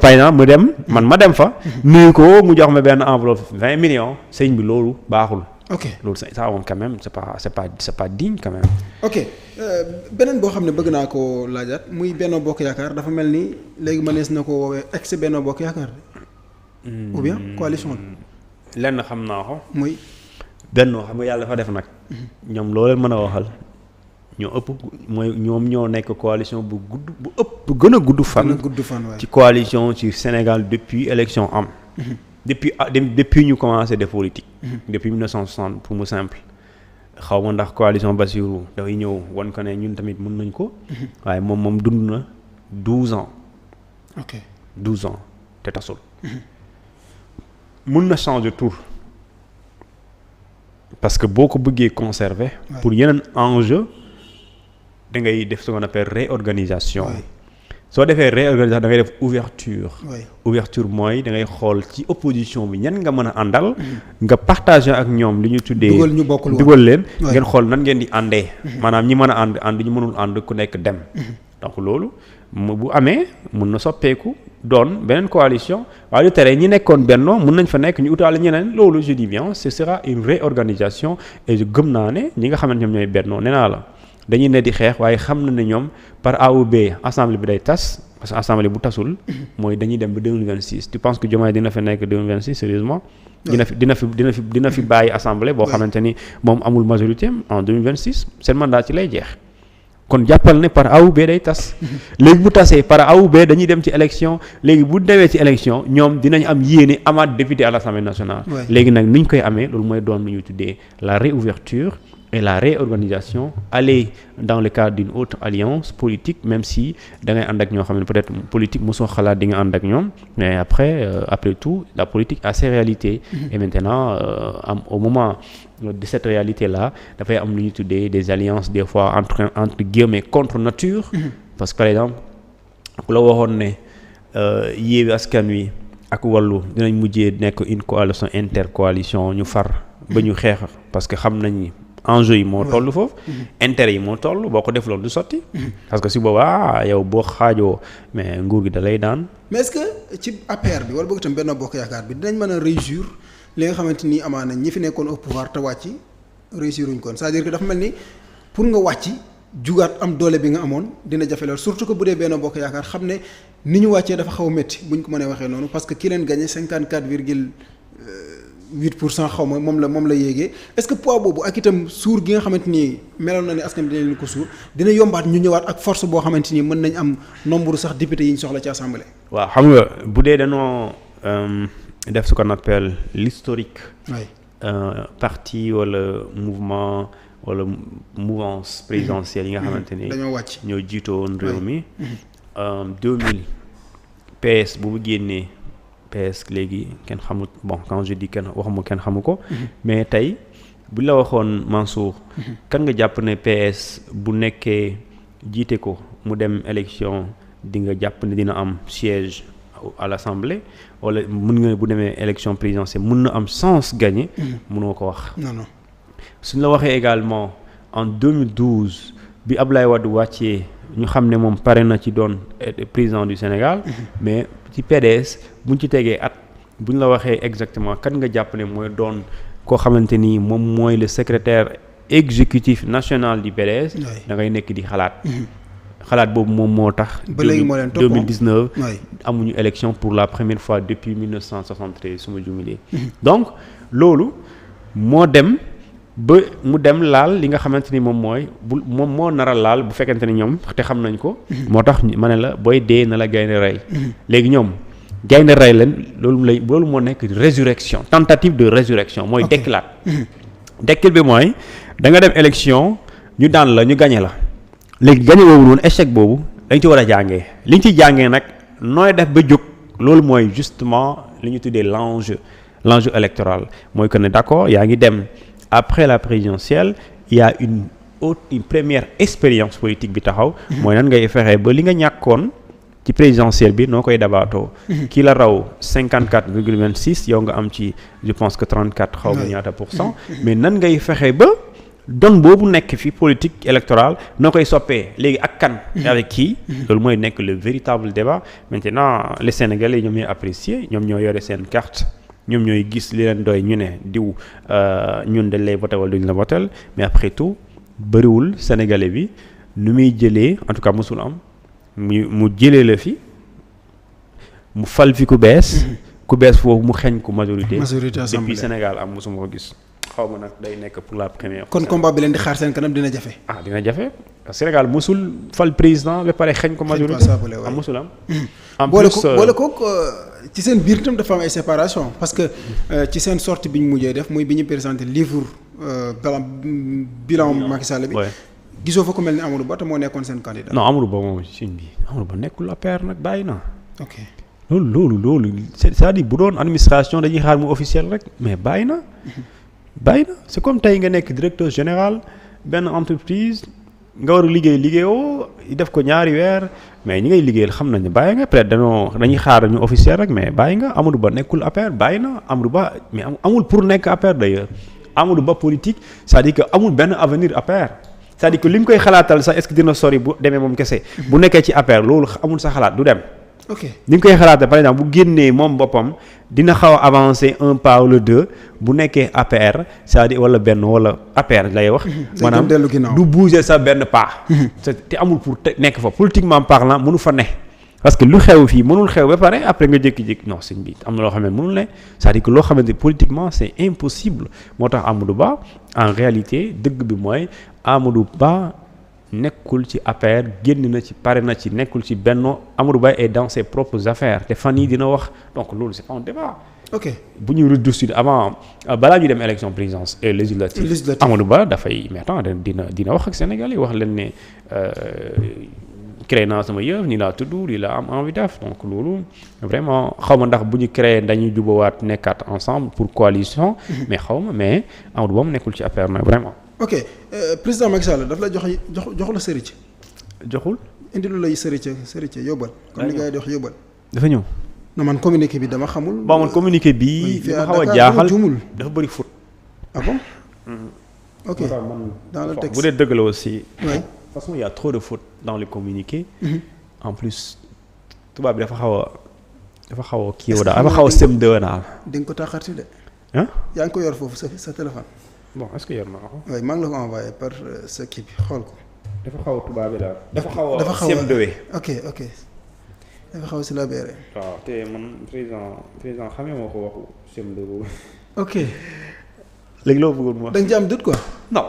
par exemple ma dem fa nuyu ko mu jox ma benn enveloppe 20 millions sëñ bi loolu baaxul. ok loolu ça moom quand même c'est pas digne quand même. ok beneen boo xam ne bëgg naa koo laajaat muy Benno Bokk Yaakaar dafa mel ni léegi mënees na ko woowee ex Benno Bokk Yaakaar ou bien coalition bi. lenn xam naa ko. muy. Benno xam nga yàlla dafa def nag. ñoom loo leen mën a waxal. ñoom ñoo nekk coalition bu gën a gudd fan. ci coalition ci Sénégal depuis élection am. depuis ñu commencé def politique. depuis 1960 pour mu simple. xaw ma ndax coalition Bassirou dafay ñëw wan ko ne ñun tamit mën nañ ko. waaye moom dund na 12 ans. ok 12 ans te tasul. mën na changer tour. parce que boo ko bëggee conserver. pour yeneen enjeu. da ngay def ce qu'on appelle réorganisation. soo defee réorganisation da ngay def ouverture. ouverture mooy da ngay xool ci opposition bi ñan nga mën a àndal. nga partager ak ñoom li ñu tuddee. dugal leen ngeen xool nan ngeen di àndee. maanaam ñi mën a ànd ñu mënul ànd ku nekk dem. donc loolu bu amee mun na soppeeku doon beneen coalition waaye lu tere ñi nekkoon Benno mun nañ fa nekk ñu utaale ñeneen loolu je dis bien ce sera une réorganisation et je gëm naa ne ñi nga xamante ñoom ñooy Benno nee naa la. dañuy ne di xeex waaye xam na ne ñoom par A ou B assemblée bi day tas parce que assemblée bu tasul mooy dañuy dem ba 2026 tu penses que Diomaye dina fa nekk 2026 sérieusement dina fi bàyyi assemblée boo xamante ni moom amul majorité en 2026 seen mandat ci lay jeex kon jàppal ne par A ou B day tas léegi bu tasee par A ou B dañuy dem ci élection léegi bu demee ci élection ñoom dinañ am yéene amaat député à l'Assemblée nationale léegi nag ni ñu koy amee loolu mooy doon lu ñuy tuddee la réouverture et la réorganisation aller dans le cadre d'une autre alliance politique même si da ngay ànd ak ñoo xam ne peut-être politique mosoo xalaat di nga ànd ak ñoom mais après tout la politique a ses réalités et maintenant au moment de cette réalité là dafay am lu ñu tuddee des alliances des fois entre guillemets contre nature parce que par exemple ku la waxoon ne Yewwi Askan Wi ak Wallu dinañ mujjee nekk une coalition intercoalition ñu far ba ñu xeex parce que xam nañ enjeu yi moo toll foofu intérêt yi moo toll boo ko def loolu du sotti parce que si boobaa yow boo xaajoo mais nguur gi da lay daan mais est-ce que ci APR bi wala boog itam Benno Bokk Yaakaar bi dinañ mën a réussir li nga xamante ni amaana ñi fi nekkoon au pouvoir te wàcc réussir uñ kon c'est-à-dire que dafa mel ni pour nga wàcc jugaat am doole bi nga amoon dina jafe lool surtout que bu dee Benno Bokk Yaakaar xam ne ni ñu wàccee dafa xaw a métti buñ ko mënee waxee noonu parce que ki leen gagné 54,8% xaw ma moom la yéegee est-ce que poids boobu ak itam suur gi nga xamante ni meloon na ne askan bi dina leen ko suur dina yombaat ñu ñëwaat ak force boo xamante ni mën nañ am nombre sax député yi ñu soxla ci assemblée. waaw xam nga bu dee dañoo def ce qu'on appelle l'historique. parti wala mouvement wala mouvance présidentielle yi nga xamante ni. dañoo wàcc ñoo jiitoon réew mi. 2000 PS bu mu génnee. PS léegi kenn xamut bon quand je dis kenn waxuma kenn xamu ko mais tey bu la waxoon Mansour kan nga jàpp ne PS bu nekkee jiite ko mu dem élection di nga jàpp ne dina am siège à l'Assemblée wala mën nga bu demee élection présidentielle mën na am chance gagner mënoo ko wax non suñ la waxee également en 2012 bi Ablaye Wade wàccee ñu xam ne moom pare na ci doon président du Sénégal mais ci PDS buñ ci tegee at buñ la waxee exactement kan nga jàpp ne mooy doon koo xamante ni moom mooy le secrétaire exécutif national du PDS da ngay nekk di xalaat boobu moom moo tax 2019 amuñu élection pour la première fois depuis 1973 su ma jumilee donc loolu moo dem ba mu dem laal li nga xamante ni moom moo nar a laal bu fekkente ni ñoom te xam nañ ko moo tax ma ne la booy dee na la gaynde rey léegi ñoom gaynde rey leen loolu moo nekk résurrection tentative de résurrection mooy dekkilaat dekkil bi mooy da nga dem élection ñu daan la ñu gañe la léegi gañe boobu noonu échec boobu dañ ci war a jàngee li ñu ciy jàngee nag nooy def ba jóg loolu mooy justement li ñu tuddee l'enjeu électoral mooy que ne d'accord yaa ngi dem après la présidentielle il y a une première expérience politique bi taxaw mooy nan ngay fexe ba li nga ñàkkoon ci présidentielle bi noo koy dabaatoo kii la raw 54,26 yow nga am ci je pense que 34 xaw ma ñaata %, mais nan ngay fexe ba don boobu nekk fi politique électorale noo koy soppee léegi ak kan avec qui loolu mooy nekk le véritable débat maintenant les Sénégalais ñoom ñooy apprécier ñoom ñoo yore seen carte ñoom ñooy gis li leen doy ñu ne diw ñun dañ lay voté wala duñ la votel mais après tout bëriwul Sénégalais bi nu muy jëlee en tout cas mosul am mu jëlee la fi mu fal fi ku bees foofu mu xeeñ ko majorité depuis Sénégal am mosuma ko gis xaw ma nag day nekk pour la première. kon combat bi leen di xaar seen kanam dina jafe. dina jafe Sénégal mosul fal président ba pare xeñ ko majorité am mosul am. en plus boole ko ci seen biir itam dafa am ay séparation parce que ci seen sortie bi ñu mujjee def muy bi ñu présenté livre bilan Macky Sall bi. gisoo fa ko mel ni Amadou Ba te moo nekkoon seen candidat. non Amadou Ba moom suñ bi Amadou Ba nekkul APR nag bàyyi na. ok loolu c'est-à-dire bu doon administration dañuy xaar mu officiel rek mais bàyyi na. c'est comme tey nga nekk directeur général benn entreprise nga war a liggéeyoo def ko ñaari weer mais ñi ngay liggéeyal xam nañ ne bàyyi nga peut-être dañuy xaar ñu officiel rek mais bàyyi nga Amadou Ba nekkul APR bàyyi na Amadou Ba mais amul pour nekk APR d'ailleurs Amadou Ba politique c'est-à-dire que amul benn avenir APR c'est-à-dire que li mu koy xalaatal sax est-ce que dina sori bu demee moom kese bu nekkee ci APR loolu amul sa xalaat du dem. ok li nga koy xalaatee par exemple bu génnee moom boppam dina xaw a avancer un pas wala deux bu nekkee APR c'est-à-dire wala benn wala APR lay wax. maanaam du bouger sa benn pas. te amul pour nekk fa politiquement parlant mënu fa ne. parce que lu xew fii mënul xew ba pare après nga jékki-jékki non sëñ bi am na loo xam ne mënul ne c'est-à-dire que loo xamante politiquement c'est impossible moo tax Amadou Ba en réalité dëgg bi mooy Amadou Ba. nekkul ci APR génn na ci pare na ci nekkul ci Benno Amadou Ba est dans ses propres affaires te fan yii dina wax donc loolu c'est pas un débat. ok bu ñu rediscuter avant balaa ñu dem élection présidence et législative Amadou Ba dafay mais attends dina wax ak Sénégal yi wax leen ne créé naa sama yëf nii laa tudd lii laa am envie def donc loolu vraiment xaw ma ndax bu ñu créé dañuy jubawaat nekkaat ensemble pour coalition. mais xaw ma mais Amadou Ba mu nekkul ci APR nag vraiment. ok président Macky Sall daf la jox la sëriñ. joxul. indi lu lay sëriñ yóbbal. comme ni gars yi di wax yóbbal. dafa ñëw. non man communiqué bi dama xamul. bon man communiqué bi li ma xaw a jaaxal dafa bëri faute. ah bon. ok dans le texte bu dee dëgg la aussi. oui. de toute façon il y a trop de fautes dans les communiqués. en plus tubaab bi dafa xaw a kii woo daal dafa xaw a sem de daal. di nga ko taxati de. ah. yaa ngi ko yor foofu sa téléphone. bon est-ce que yor na ko. oui maa ngi la ko envoyé par sa kii bi xool ko. dafa xaw a tubaab bi daal. dafa xaw a sem ok dafa xaw a si la beere. waaw te man président xamee moo ko waxu sem de boobu. ok. léegi loo bëggoon mu wax. da nga ci am doute quoi. non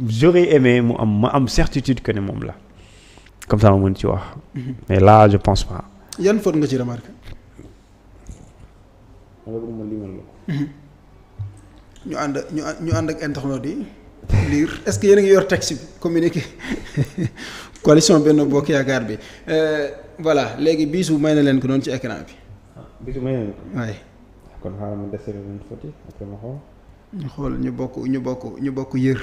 j'aurais aimé ma am certitude que ne moom la comme ça ma mën ci wax. mais là je pense pas. yan faute nga ci remarqué. ñu ànd ak internautes yi lire est-ce que yéen a ngi yor texte bi communiqué coalition Benno Bokk Yaakaar bi voilà léegi biisu may na leen ko noonu ci écran bi. biisu may na leen ko. waaye. kon xaaral ma desee leen photo après ma xool. ñu xool ñu bokk yër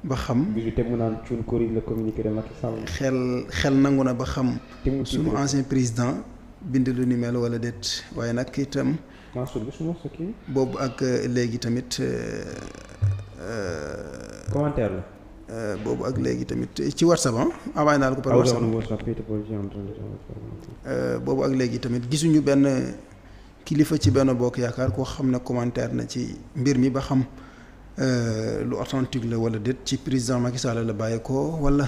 ba xam. bisu teg mu naan cuun corrige le communiqué de Macky Sall. xel nangu na ba xam. suñu ancien président bind lu ni mel wala déet waaye nag itam. boobu ak léegi tamit. commentaire la. boobu ak léegi tamit ci WhatsApp envoyé naa la ko par WhatsApp. boobu ak léegi tamit gisuñu benn kilifa ci Benno Bokk Yaakaar koo xam ne commentaire na ci mbir mi ba xam lu authentique la wala déet ci président Macky Sall la bàyyi ko wala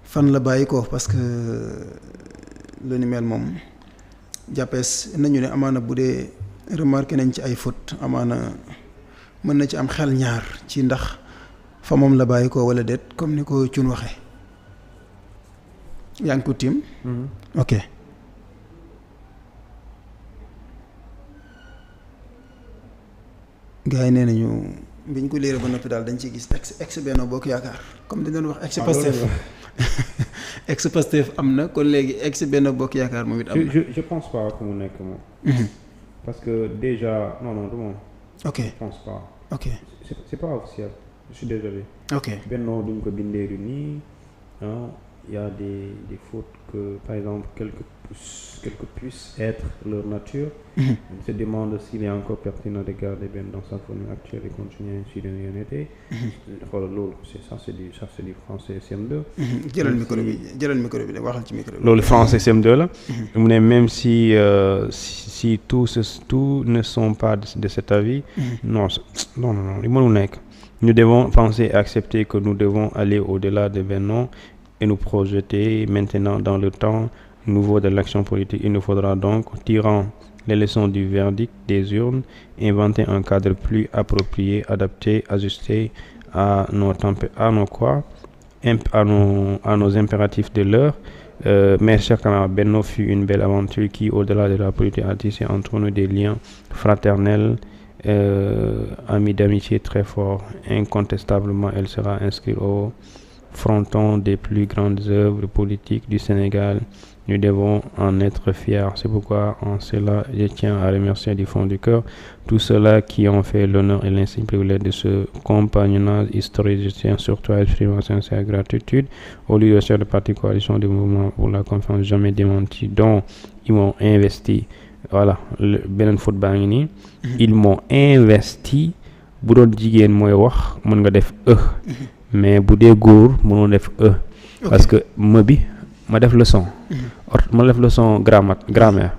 fan la bàyyi ko parce que lu ni mel moom jàppees nañu ne amaana bu dee. remarqué nañ ci ay fautes amaana mën na ci am xel ñaar ci ndax fa moom la bàyyi ko wala déet comme ni ko Thioune waxee yaa ngi ko tiim. ok. gars yi nee nañu biñ ko liiree ba noppi daal dañ ciy gis ex Benno Bokk Yaakaar comme dañ doon wax ex Pastef ex Pastef am na kon léegi ex Benno Bokk Yaakaar moom it am na. je pense pas que mu nekk moom. parce que déjà non du moom. ok je pense pas. ok c'est pas officiel je suis désolé. ok Benno duñ ko bindee du nii il y a des fautes que, par exemple, quelques puissent être leur nature. On se demande s'il est encore pertinent de garder Ben dans sa forme actuelle et continuer ainsi de rien n'était. Loolu c'est du français CM2. jëlal micro bi waxal ci micro bi. loolu français CM2 la. mu ne même si tous ne sont pas de cet avis. non li mënul nekk. Nous devons penser et accepter que nous devons aller au-delà de Benno et nous projeter maintenant dans le temps nouveau de l'action politique. Il nous faudra donc, tirant les leçons du verdict des urnes, inventer un cadre plus approprié, adapté, ajusté à nos impératifs de l'heure. Mais chers camarades, Benno fut une belle aventure qui, au-delà de la politique, a tissé entre nous des liens fraternels, amis d'amitié très forts. Incontestablement, elle sera inscrite au fronton des plus grandes œuvres politiques du Sénégal. Nous devons en être fiers. C'est pourquoi, en cela, je tiens à remercier du fond du cœur tous ceux-là qui ont fait l'honneur et l'insigne privilège de ce compagnonnage historique. Je tiens surtout à exprimer ma sincère gratitude aux leaders de parti coalition du mouvement pour la confiance jamais démentie dont ils m'ont investi. Voilà beneen faute baa ngi nii. Ils m'ont investi. Bu doon jigéen mooy wax mën nga def mais bu dee góor mënoo def parce que ma def leçon. ma def leçon grammaire.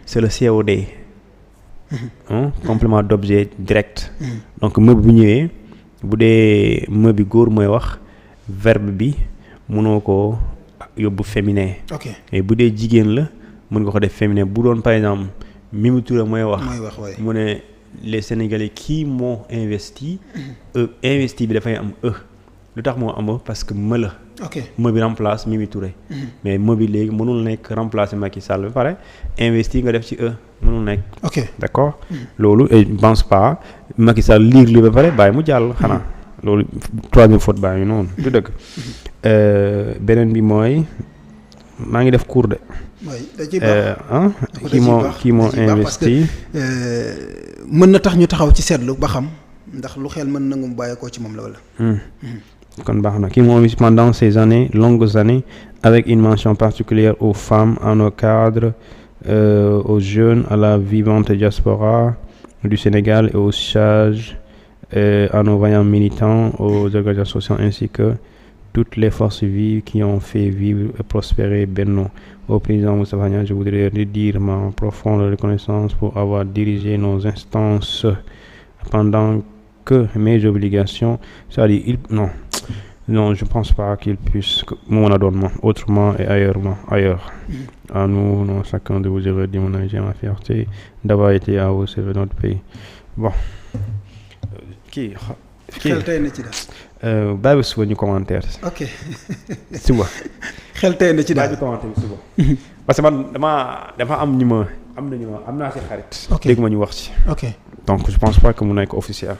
C'est le COD. Complément d'objet direct. Donc me bu ñëwee bu dee me bi góor mooy wax verbe bi mënoo ko yóbbu féminin. Et bu dee jigéen la mën nga ko def féminin. Bu doon par exemple Mimi Touré mooy wax mu ne les Sénégalais qui m'ont investi investi bi dafay am lu tax moo am parce que me la me bi remplace Mimi Touré mais me bi léegi mënul nekk remplacer Macky Sall ba pare investi nga def ci mënul nekk d'accord loolu et je pense pas Macky Sall lire li ba pare bàyyi mu jàll xanaa loolu troisième faute baa ngi noonu du dëgg beneen bi mooy maa ngi def cours de qui m'ont investi mën na tax ñu taxaw ci seetlu ba xam ndax lu xel mën nangu mu bàyyeekoo ci moom la wala. kon baax na qui m'ont investi pendant ces longues années avec une mention particulière aux femmes, à nos cadres, aux jeunes, à la vivante diaspora du Sénégal et aux sages, à nos vaillants militants, aux organisations sociales ainsi que toutes les forces vives qui ont fait vivre et prospérer Benno. Au président Moustapha Niasse, je voudrais redire ma profonde reconnaissance pour avoir dirigé nos instances pendant que mes obligations, c'est-à-dire non, je pense pas qu'il puisse mon adonnement autrement et ailleurs. À nous, chacun de vous redire mon amitié, ma fierté d'avoir été à vous servir notre pays. Bon. xel tey na ci daal. bàyyi ba suba ñu commentaire. ok. suba. xel tey na ci daal bàyyi ñu commentaire suba. parce que man dafa am naa ci xarit. ok dégg ma ñu wax ci. ok donc je pense pas que mu nekk officiel.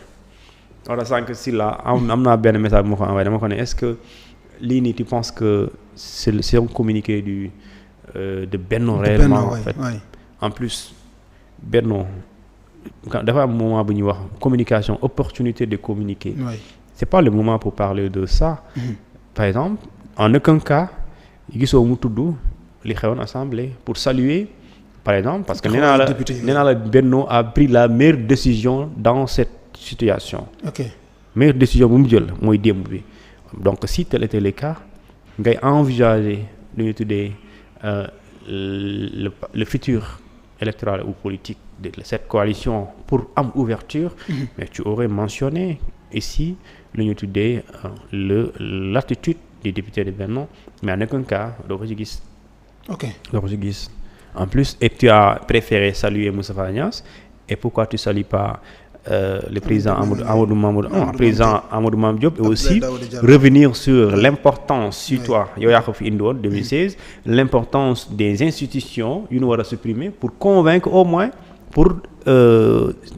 wala sànq si la am naa benn message bu ma ko envoyé dama ko ne est-ce que lii nii tu penses que c'est un communiqué de Benno réellement en fait. En plus Benno dafa am moment bu ñuy wax communication opportunité de communiquer. C'est pas le moment pour parler de ça. Par exemple en aucun cas gisoo mu tudd li xewoon assemblée pour saluer par exemple parce que nee naa la Benno a pris la meilleure décision dans cette situation. Meilleure décision bu mu jël mooy démb bi donc si tel était le cas ngay envisager lu ñuy tuddee le futur électoral ou politique de cette coalition pour am ouverture mais tu aurais mentionné ici lu ñuy tuddee l'attitude des députés de Benno mais en aucun cas doo ko ci gis. doo ko ci gis en plus et tu as préféré saluer Moustapha Niasse et pourquoi tu salues pas le président Amadou Mame Diop et aussi revenir sur l'importance sur toi yow yaa ko fi indi woon 2016 l'importance des institutions yu ñu war a supprimer pour convaincre au moins pour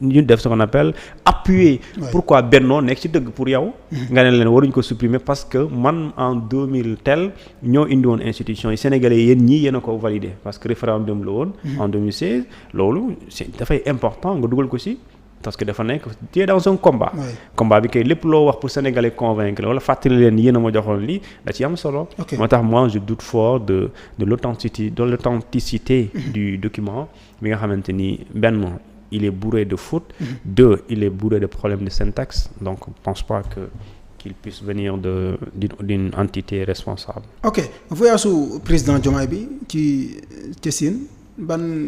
ñu def ce qu'on appelle appuyer pourquoi Benno nekk ci dëgg pour yow nga ne leen waruñu ko supprimer parce que man en 2000 tel ñoo indi woon institution yi sénégalais yéen a ko validé parce que référendum la woon en 2016 loolu c'est dafay important nga dugal ko ci parce que dafa nekk tu es dans un combat. combat bi kay lépp loo wax pour sénégalais convaincre wala fàttali leen yéen a ma joxoon lii da ci am solo. moo tax moi je doute fort de l'authenticité du document bi nga xamante ni benn il est bourré de fautes. Deux, il est bourré de problèmes de syntaxe, donc je ne pense pas qu'il puisse venir d'une entité responsable. Ok voyage su président Diomaye bi ci Sine ban